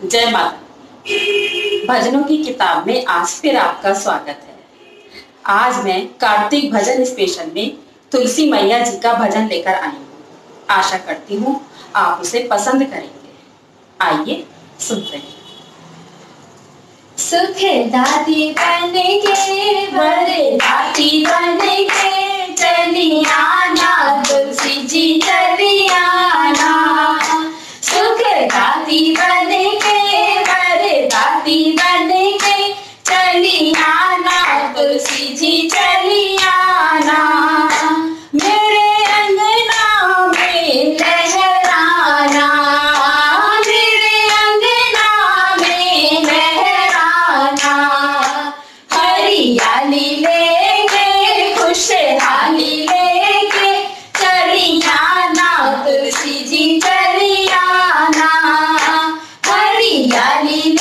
जय माता। भजनों की किताब में आज फिर आपका स्वागत है। आज मैं कार्तिक भजन स्पेशल में तुलसी मैया जी का भजन लेकर आई हूँ। आशा करती हूँ आप उसे पसंद करेंगे। आइए सुनते हैं। सुख दाती बन के वरदाती बन के चली आना तुलसी जी चली आना। सुख दाती बन के वरदाती बन के चली आना तुलसी जी चली आना। मेरे अंगना में लहराना, मेरे अंगना में लहराना। हरियाली लेके खुशहाली लेके चली आना तुलसी जी चली आना। हरियाली